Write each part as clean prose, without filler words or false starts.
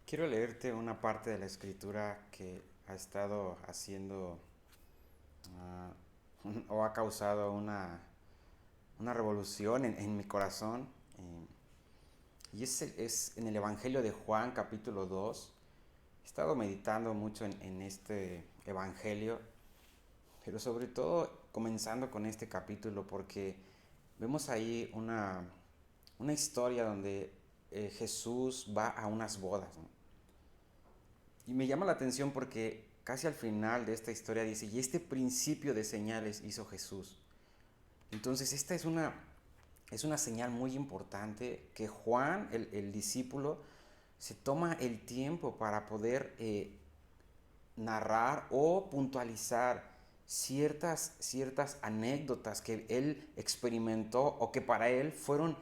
Quiero leerte una parte de la escritura que ha estado haciendo ah, o ha causado una revolución en mi corazón. Y es en el Evangelio de Juan, capítulo 2. He estado meditando mucho en este Evangelio, pero sobre todo comenzando con este capítulo porque vemos ahí una historia donde Jesús va a unas bodas, ¿no? Y me llama la atención porque casi al final de esta historia dice, y este principio de señales hizo Jesús. Entonces esta es una señal muy importante que Juan, el discípulo, se toma el tiempo para poder narrar o puntualizar ciertas anécdotas que él experimentó o que para él fueron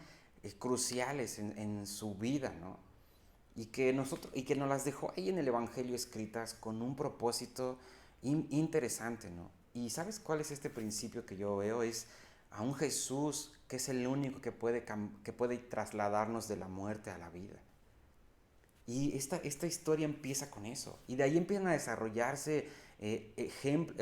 cruciales en su vida, ¿no? Y que nos las dejó ahí en el Evangelio escritas con un propósito interesante, ¿no? Y ¿sabes cuál es este principio que yo veo? Es a un Jesús que es el único que puede trasladarnos de la muerte a la vida. Y esta historia empieza con eso. Y de ahí empiezan a desarrollarse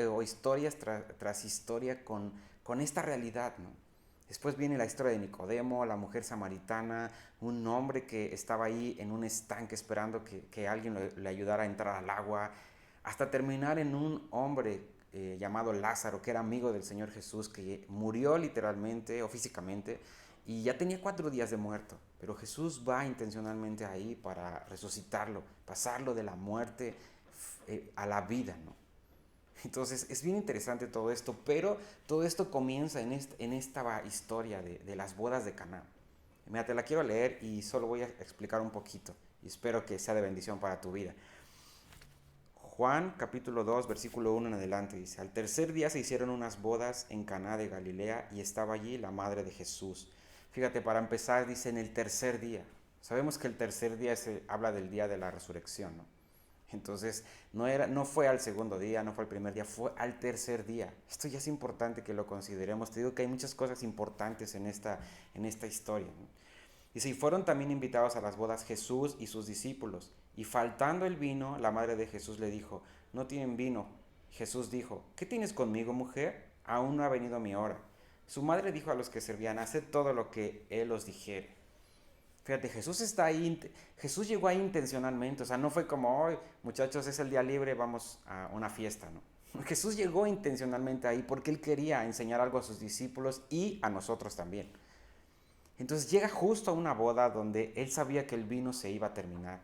o historias tras historia con esta realidad, ¿no? Después viene la historia de Nicodemo, la mujer samaritana, un hombre que estaba ahí en un estanque esperando que alguien le ayudara a entrar al agua, hasta terminar en un hombre llamado Lázaro, que era amigo del Señor Jesús, que murió literalmente o físicamente y ya tenía 4 días de muerto. Pero Jesús va intencionalmente ahí para resucitarlo, pasarlo de la muerte a la vida, ¿no? Entonces es bien interesante todo esto, pero todo esto comienza en esta historia de las bodas de Caná. Mira, te la quiero leer y solo voy a explicar un poquito y espero que sea de bendición para tu vida. Juan capítulo 2 versículo 1 en adelante dice, al tercer día se hicieron unas bodas en Caná de Galilea y estaba allí la madre de Jesús. Fíjate, para empezar dice en el tercer día. Sabemos que el tercer día se habla del día de la resurrección, ¿no? Entonces, no fue al segundo día, no fue al primer día, fue al tercer día. Esto ya es importante que lo consideremos. Te digo que hay muchas cosas importantes en esta historia, ¿no? Dice, y fueron también invitados a las bodas Jesús y sus discípulos. Y faltando el vino, la madre de Jesús le dijo, no tienen vino. Jesús dijo, ¿qué tienes conmigo, mujer? Aún no ha venido mi hora. Su madre dijo a los que servían, haced todo lo que él os dijere. Fíjate, Jesús está ahí, Jesús llegó ahí intencionalmente, o sea, no fue como, hoy muchachos, es el día libre, vamos a una fiesta, ¿no? Jesús llegó intencionalmente ahí porque él quería enseñar algo a sus discípulos y a nosotros también. Entonces llega justo a una boda donde él sabía que el vino se iba a terminar.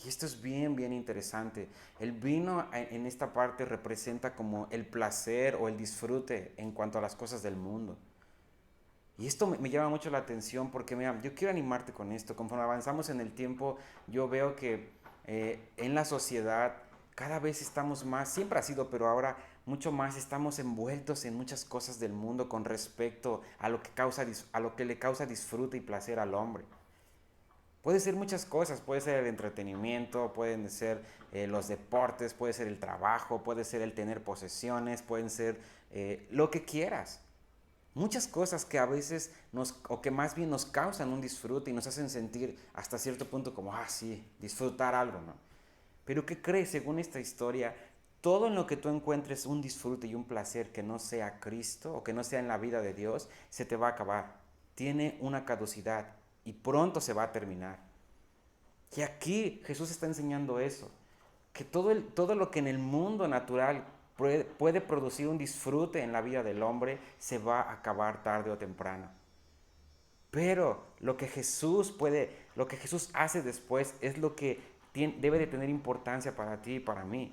Y esto es bien, bien interesante. El vino en esta parte representa como el placer o el disfrute en cuanto a las cosas del mundo. Y esto me llama mucho la atención porque, mira, yo quiero animarte con esto. Conforme avanzamos en el tiempo, yo veo que en la sociedad cada vez estamos más, siempre ha sido, pero ahora mucho más estamos envueltos en muchas cosas del mundo con respecto a lo que le causa disfrute y placer al hombre. Puede ser muchas cosas, puede ser el entretenimiento, pueden ser los deportes, puede ser el trabajo, puede ser el tener posesiones, pueden ser lo que quieras. Muchas cosas que a veces o que más bien nos causan un disfrute y nos hacen sentir hasta cierto punto como, sí, disfrutar algo, ¿no? Pero ¿qué crees? Según esta historia, todo en lo que tú encuentres un disfrute y un placer que no sea Cristo o que no sea en la vida de Dios, se te va a acabar. Tiene una caducidad y pronto se va a terminar. Y aquí Jesús está enseñando eso, que todo lo que en el mundo natural puede producir un disfrute en la vida del hombre se va a acabar tarde o temprano. Pero lo que Jesús hace después es lo que debe de tener importancia para ti y para mí.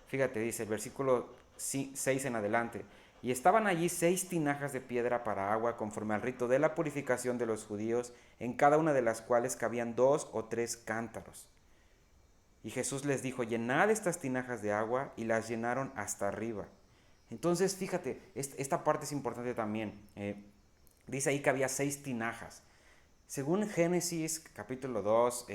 Fíjate, dice el versículo 6 en adelante. Y estaban allí 6 tinajas de piedra para agua conforme al rito de la purificación de los judíos, en cada una de las cuales cabían 2 o 3 cántaros. Y Jesús les dijo, llenad estas tinajas de agua, y las llenaron hasta arriba. Entonces, fíjate, esta parte es importante también. Dice ahí que había 6 tinajas. Según Génesis capítulo 2,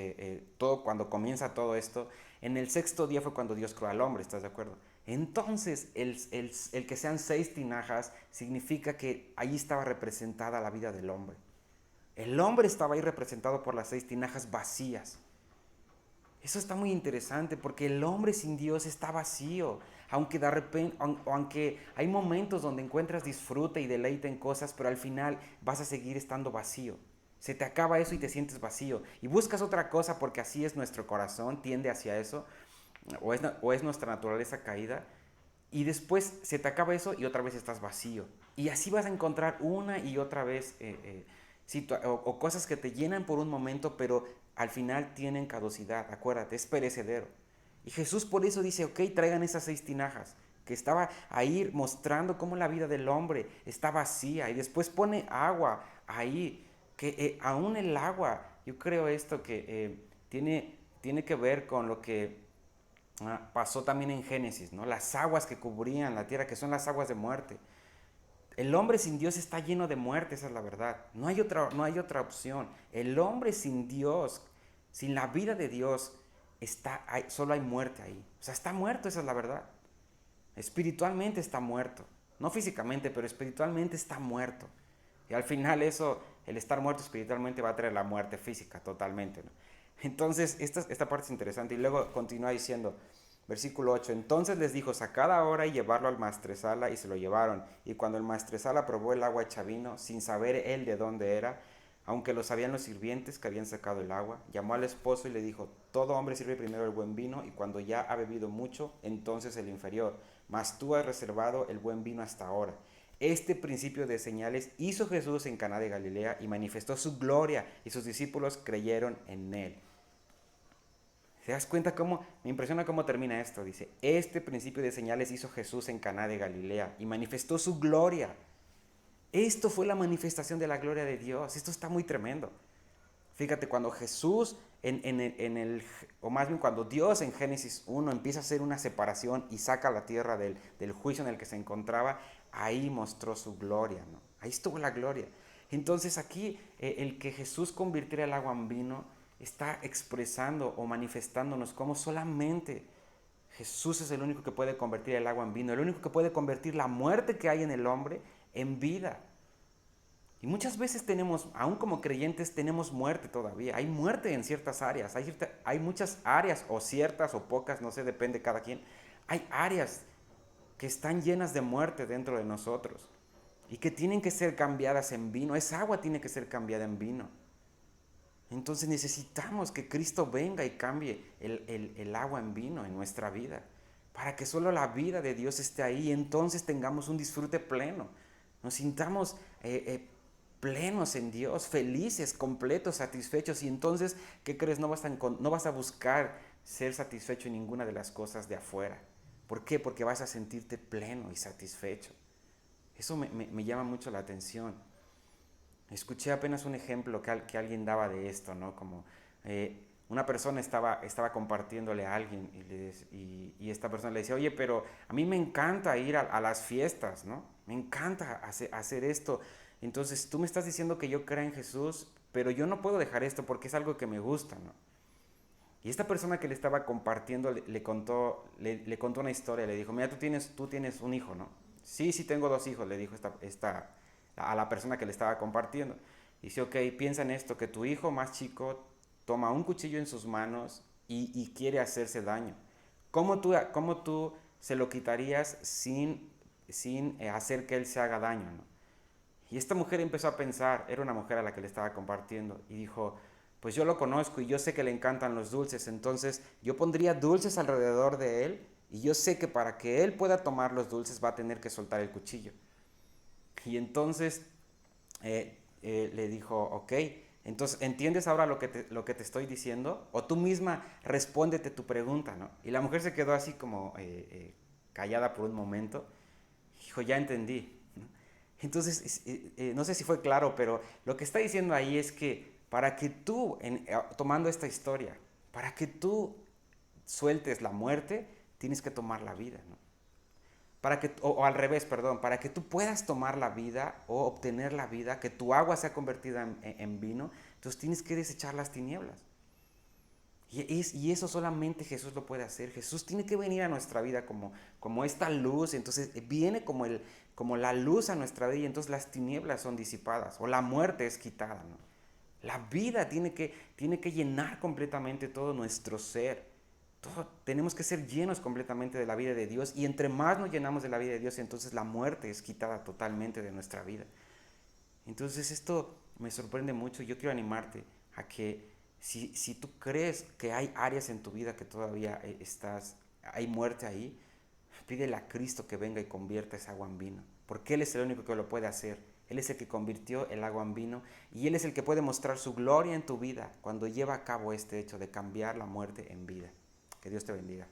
cuando comienza todo esto, en el sexto día fue cuando Dios creó al hombre, ¿estás de acuerdo? Entonces, el que sean 6 tinajas significa que ahí estaba representada la vida del hombre. El hombre estaba ahí representado por las 6 tinajas vacías. Eso está muy interesante porque el hombre sin Dios está vacío. Aunque de repente, aunque hay momentos donde encuentras disfrute y deleite en cosas, pero al final vas a seguir estando vacío. Se te acaba eso y te sientes vacío. Y buscas otra cosa porque así es nuestro corazón, tiende hacia eso, o es nuestra naturaleza caída. Y después se te acaba eso y otra vez estás vacío. Y así vas a encontrar una y otra vez o cosas que te llenan por un momento, pero al final tienen caducidad. Acuérdate, es perecedero. Y Jesús por eso dice, ok, traigan esas 6 tinajas, que estaba ahí mostrando cómo la vida del hombre está vacía. Y después pone agua ahí, que aún el agua, yo creo esto que tiene que ver con lo que pasó también en Génesis, ¿no? Las aguas que cubrían la tierra, que son las aguas de muerte. El hombre sin Dios está lleno de muerte, esa es la verdad. No hay otra opción. El hombre sin Dios, sin la vida de Dios, solo hay muerte ahí. O sea, está muerto, esa es la verdad. Espiritualmente está muerto. No físicamente, pero espiritualmente está muerto. Y al final eso, el estar muerto espiritualmente va a traer la muerte física totalmente, ¿no? Entonces, esta parte es interesante. Y luego continúa diciendo, versículo 8, entonces les dijo, sacad ahora y llevarlo al maestresala, y se lo llevaron. Y cuando el maestresala probó el agua hecha vino, sin saber él de dónde era, aunque lo sabían los sirvientes que habían sacado el agua, llamó al esposo y le dijo, todo hombre sirve primero el buen vino, y cuando ya ha bebido mucho, entonces el inferior, mas tú has reservado el buen vino hasta ahora. Este principio de señales hizo Jesús en Caná de Galilea y manifestó su gloria, y sus discípulos creyeron en él. ¿Te das cuenta cómo? Me impresiona cómo termina esto. Dice, este principio de señales hizo Jesús en Caná de Galilea y manifestó su gloria. Esto fue la manifestación de la gloria de Dios. Esto está muy tremendo. Fíjate, cuando Jesús, o más bien cuando Dios en Génesis 1 empieza a hacer una separación y saca a la tierra del juicio en el que se encontraba, ahí mostró su gloria, ¿no? Ahí estuvo la gloria. Entonces aquí el que Jesús convirtiera el agua en vino está expresando o manifestándonos cómo solamente Jesús es el único que puede convertir el agua en vino, el único que puede convertir la muerte que hay en el hombre en vida. Y muchas veces tenemos, aún como creyentes, tenemos muerte todavía. Hay muerte en ciertas áreas. Hay muchas áreas, o ciertas o pocas, no sé, depende de cada quien. Hay áreas que están llenas de muerte dentro de nosotros y que tienen que ser cambiadas en vino. Esa agua tiene que ser cambiada en vino. Entonces necesitamos que Cristo venga y cambie el agua en vino en nuestra vida, para que solo la vida de Dios esté ahí y entonces tengamos un disfrute pleno. Nos sintamos plenos en Dios, felices, completos, satisfechos. Y entonces, ¿qué crees? No vas a buscar ser satisfecho en ninguna de las cosas de afuera. ¿Por qué? Porque vas a sentirte pleno y satisfecho. Eso me llama mucho la atención. Escuché apenas un ejemplo que alguien daba de esto, ¿no? Como una persona estaba compartiéndole a alguien y esta persona le decía, oye, pero a mí me encanta ir a las fiestas, ¿no? Me encanta hacer esto. Entonces tú me estás diciendo que yo crea en Jesús, pero yo no puedo dejar esto porque es algo que me gusta, ¿no? Y esta persona que le estaba compartiendo le contó una historia, le dijo, mira, tú tienes un hijo, ¿no? Sí, sí tengo 2 hijos, le dijo a la persona que le estaba compartiendo. Dice, ok, piensa en esto, que tu hijo más chico toma un cuchillo en sus manos y quiere hacerse daño. ¿Cómo tú se lo quitarías sin hacer que él se haga daño, ¿no? Y esta mujer empezó a pensar, era una mujer a la que le estaba compartiendo, y dijo, pues yo lo conozco y yo sé que le encantan los dulces, entonces yo pondría dulces alrededor de él y yo sé que para que él pueda tomar los dulces va a tener que soltar el cuchillo. Y entonces le dijo, ok, entonces ¿entiendes ahora lo que te estoy diciendo? O tú misma respóndete tu pregunta, ¿no? Y la mujer se quedó así como callada por un momento. Dijo, ya entendí, ¿no? Entonces, no sé si fue claro, pero lo que está diciendo ahí es que para que tú, tomando esta historia, para que tú sueltes la muerte, tienes que tomar la vida, ¿no? O al revés, perdón, para que tú puedas tomar la vida o obtener la vida, que tu agua sea convertida en vino, entonces tienes que desechar las tinieblas. Y eso solamente Jesús lo puede hacer. Jesús tiene que venir a nuestra vida como esta luz, entonces viene como la luz a nuestra vida y entonces las tinieblas son disipadas o la muerte es quitada, ¿no? La vida tiene que llenar completamente todo nuestro ser. Tenemos que ser llenos completamente de la vida de Dios, y entre más nos llenamos de la vida de Dios, entonces la muerte es quitada totalmente de nuestra vida. Entonces esto me sorprende mucho. Yo quiero animarte a que si tú crees que hay áreas en tu vida que todavía hay muerte ahí, pídele a Cristo que venga y convierta esa agua en vino, porque Él es el único que lo puede hacer. Él es el que convirtió el agua en vino, y Él es el que puede mostrar su gloria en tu vida cuando lleva a cabo este hecho de cambiar la muerte en vida. Que Dios te bendiga.